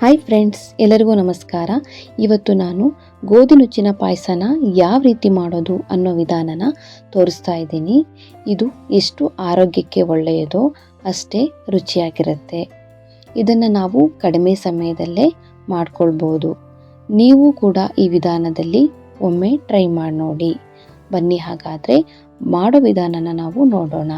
Hi friends, ಎಲ್ಲರಿಗೂ ನಮಸ್ಕಾರ. ಇವತ್ತು ನಾನು ಗೋಧಿ ನುಚ್ಚಿನ ಪಾಯಸನ ಯಾವ ರೀತಿ ಮಾಡೋದು ಅನ್ನೋ ವಿಧಾನನ ತೋರಿಸ್ತಾ ಇದ್ದೀನಿ. ಇದು ಎಷ್ಟು ಆರೋಗ್ಯಕ್ಕೆ ಒಳ್ಳೆಯದೋ ಅಷ್ಟೇ ರುಚಿಯಾಗಿರುತ್ತೆ. ಇದನ್ನು ನಾವು ಕಡಿಮೆ ಸಮಯದಲ್ಲೇ ಮಾಡ್ಕೊಳ್ಬೋದು. ನೀವು ಕೂಡ ಈ ವಿಧಾನದಲ್ಲಿ ಒಮ್ಮೆ ಟ್ರೈ ಮಾಡಿ ನೋಡಿ. ಬನ್ನಿ ಹಾಗಾದರೆ ಮಾಡೋ ವಿಧಾನನ ನಾವು ನೋಡೋಣ.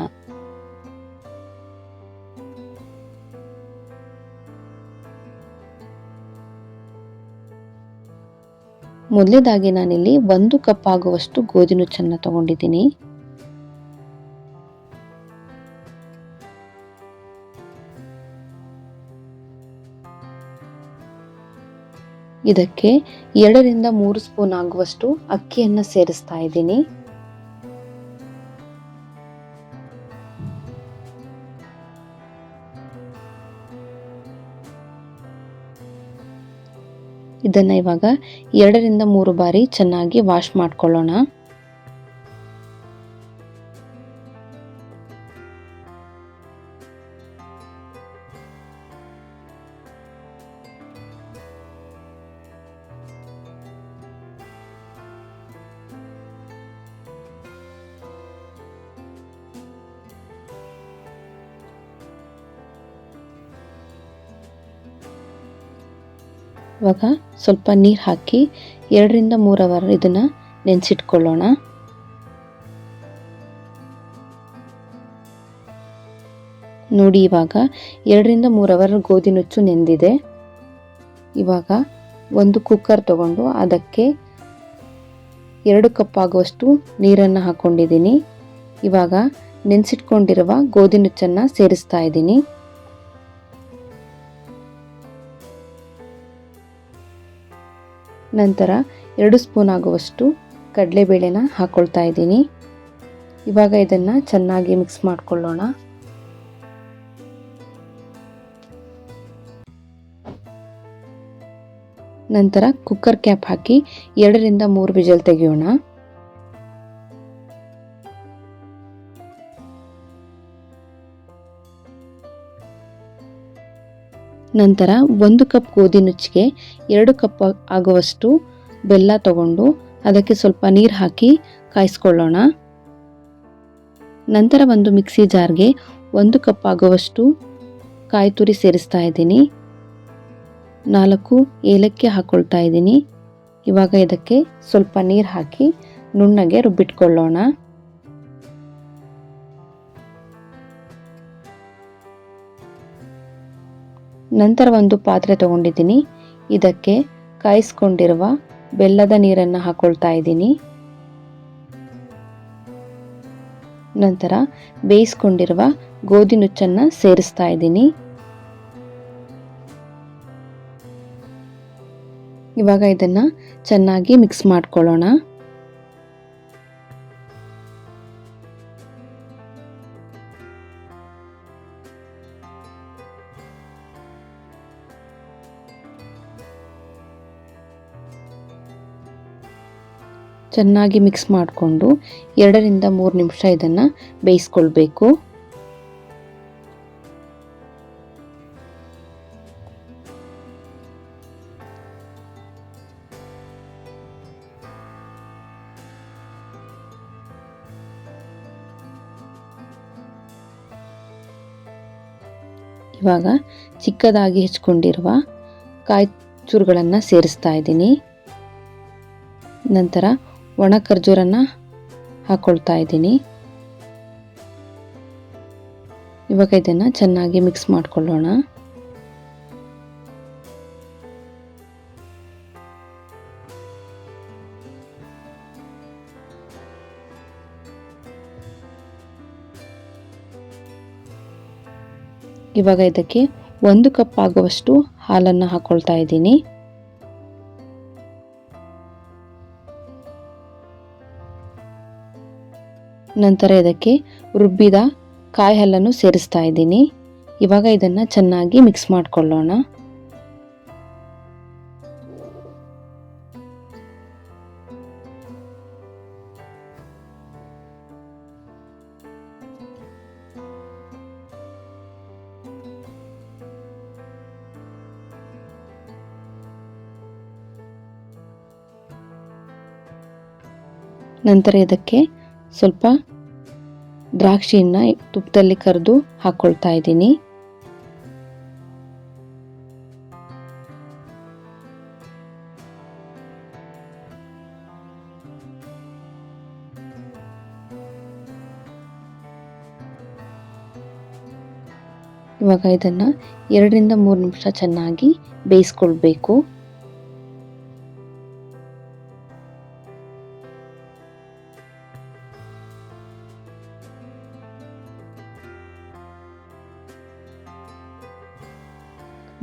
ಮೊದಲನೇದಾಗಿ ನಾನಿಲ್ಲಿ 1 ಕಪ್ ಆಗುವಷ್ಟು ಗೋಧಿ ನುಚ್ಚನ್ನು ತಗೊಂಡಿದ್ದೀನಿ. ಇದಕ್ಕೆ 2 ರಿಂದ 3 ಸ್ಪೂನ್ ಆಗುವಷ್ಟು ಅಕ್ಕಿಯನ್ನು ಸೇರಿಸ್ತಾ ಇದ್ದೀನಿ. ಇದನ್ನು ಇವಾಗ 2 ರಿಂದ 3 ಬಾರಿ ಚೆನ್ನಾಗಿ ವಾಶ್ ಮಾಡ್ಕೊಳ್ಳೋಣ. ಇವಾಗ ಸ್ವಲ್ಪ ನೀರು ಹಾಕಿ 2 ರಿಂದ 3 ಅವರ್ ಇದನ್ನು ನೆನೆಸಿಟ್ಕೊಳ್ಳೋಣ. ನೋಡಿ, ಇವಾಗ 2 ರಿಂದ 3 ಅವರ್ ಗೋಧಿ ನುಚ್ಚು ನೆಂದಿದೆ. ಇವಾಗ ಒಂದು ಕುಕ್ಕರ್ ತಗೊಂಡು ಅದಕ್ಕೆ 2 ಕಪ್ ಆಗುವಷ್ಟು ನೀರನ್ನು ಹಾಕ್ಕೊಂಡಿದ್ದೀನಿ. ಇವಾಗ ನೆನೆಸಿಟ್ಕೊಂಡಿರುವ ಗೋಧಿ ನುಚ್ಚನ್ನು ಸೇರಿಸ್ತಾ ಇದ್ದೀನಿ. ನಂತರ 2 ಸ್ಪೂನ್ ಆಗುವಷ್ಟು ಕಡಲೆಬೇಳೆನ ಹಾಕ್ಕೊಳ್ತಾ ಇದ್ದೀನಿ. ಇವಾಗ ಇದನ್ನು ಚೆನ್ನಾಗಿ ಮಿಕ್ಸ್ ಮಾಡ್ಕೊಳ್ಳೋಣ. ನಂತರ ಕುಕ್ಕರ್ ಕ್ಯಾಪ್ ಹಾಕಿ 2 ರಿಂದ 3 ವಿಜಲ್ ತೆಗೆಯೋಣ. ನಂತರ 1 ಕಪ್ ಗೋಧಿ ನುಚ್ಚಿಗೆ 2 ಕಪ್ ಆಗುವಷ್ಟು ಬೆಲ್ಲ ತಗೊಂಡು ಅದಕ್ಕೆ ಸ್ವಲ್ಪ ನೀರು ಹಾಕಿ ಕಾಯಿಸ್ಕೊಳ್ಳೋಣ. ನಂತರ ಒಂದು ಮಿಕ್ಸಿ ಜಾರ್ಗೆ 1 ಕಪ್ ಆಗುವಷ್ಟು ಕಾಯಿ ತುರಿ ಸೇರಿಸ್ತಾ ಇದ್ದೀನಿ. 4 ಏಲಕ್ಕಿ ಹಾಕ್ಕೊಳ್ತಾ ಇದ್ದೀನಿ. ಇವಾಗ ಇದಕ್ಕೆ ಸ್ವಲ್ಪ ನೀರು ಹಾಕಿ ನುಣ್ಣಗೆ ರುಬ್ಬಿಟ್ಕೊಳ್ಳೋಣ. ನಂತರ ಒಂದು ಪಾತ್ರೆ ತಗೊಂಡಿದ್ದೀನಿ. ಇದಕ್ಕೆ ಕಾಯಿಸ್ಕೊಂಡಿರುವ ಬೆಲ್ಲದ ನೀರನ್ನು ಹಾಕೊಳ್ತಾ ಇದ್ದೀನಿ. ನಂತರ ಬೇಯಿಸ್ಕೊಂಡಿರುವ ಗೋಧಿ ನುಚ್ಚನ್ನು ಸೇರಿಸ್ತಾ ಇದ್ದೀನಿ. ಇವಾಗ ಇದನ್ನು ಚೆನ್ನಾಗಿ ಮಿಕ್ಸ್ ಮಾಡ್ಕೊಳ್ಳೋಣ. ಚೆನ್ನಾಗಿ ಮಿಕ್ಸ್ ಮಾಡಿಕೊಂಡು 2 ರಿಂದ 3 ನಿಮಿಷ ಇದನ್ನು ಬೇಯಿಸ್ಕೊಳ್ಬೇಕು. ಇವಾಗ ಚಿಕ್ಕದಾಗಿ ಹೆಚ್ಚಿಕೊಂಡಿರುವ ಕಾಯಿ ಚೂರುಗಳನ್ನು ಸೇರಿಸ್ತಾ ಇದ್ದೀನಿ. ನಂತರ ಒಣ ಖರ್ಜೂರನ ಹಾಕ್ಕೊಳ್ತಾ ಇದ್ದೀನಿ. ಇವಾಗ ಇದನ್ನು ಚೆನ್ನಾಗಿ ಮಿಕ್ಸ್ ಮಾಡ್ಕೊಳ್ಳೋಣ. ಇವಾಗ ಇದಕ್ಕೆ 1 ಕಪ್ ಆಗುವಷ್ಟು ಹಾಲನ್ನು ಹಾಕ್ಕೊಳ್ತಾ ಇದ್ದೀನಿ. ನಂತರ ಇದಕ್ಕೆ ರುಬ್ಬಿದ ಕಾಯಿ ಹಾಲನ್ನು ಸೇರಿಸ್ತಾ ಇದ್ದೀನಿ. ಇವಾಗ ಇದನ್ನು ಚೆನ್ನಾಗಿ ಮಿಕ್ಸ್ ಮಾಡ್ಕೊಳ್ಳೋಣ. ನಂತರ ಇದಕ್ಕೆ ಸ್ವಲ್ಪ ದ್ರಾಕ್ಷಿಯನ್ನು ತುಪ್ಪದಲ್ಲಿ ಕರೆದು ಹಾಕ್ಕೊಳ್ತಾ ಇದ್ದೀನಿ. ಇವಾಗ ಇದನ್ನು 2-3 ನಿಮಿಷ ಚೆನ್ನಾಗಿ ಬೇಯಿಸ್ಕೊಳ್ಬೇಕು.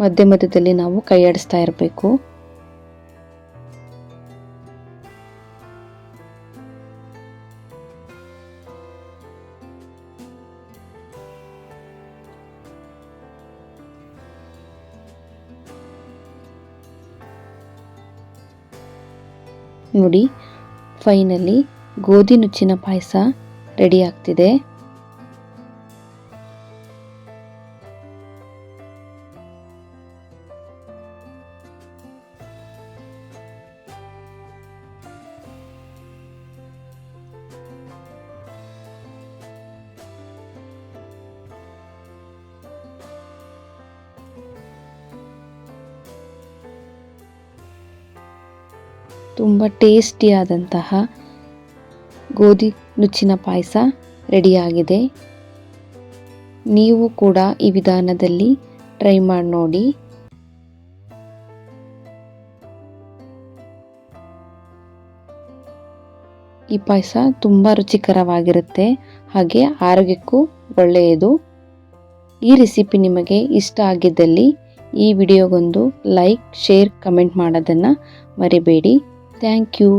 ಮಧ್ಯ ಮಧ್ಯದಲ್ಲಿ ನಾವು ಕೈ ಆಡಿಸ್ತಾ ಇರಬೇಕು. ನೋಡಿ, ಫೈನಲಿ ಗೋಧಿ ನುಚ್ಚಿನ ಪಾಯಸ ರೆಡಿ ಆಗ್ತಿದೆ. ತುಂಬ ಟೇಸ್ಟಿಯಾದಂತಹ ಗೋಧಿ ನುಚ್ಚಿನ ಪಾಯಸ ರೆಡಿಯಾಗಿದೆ. ನೀವು ಕೂಡ ಈ ವಿಧಾನದಲ್ಲಿ ಟ್ರೈ ಮಾಡಿ ನೋಡಿ. ಈ ಪಾಯಸ ತುಂಬ ರುಚಿಕರವಾಗಿರುತ್ತೆ, ಹಾಗೆ ಆರೋಗ್ಯಕ್ಕೂ ಒಳ್ಳೆಯದು. ಈ ರೆಸಿಪಿ ನಿಮಗೆ ಇಷ್ಟ ಆಗಿದ್ದಲ್ಲಿ ಈ ವಿಡಿಯೋಗೊಂದು ಲೈಕ್, ಶೇರ್, ಕಮೆಂಟ್ ಮಾಡೋದನ್ನು ಮರಿಬೇಡಿ. Thank you.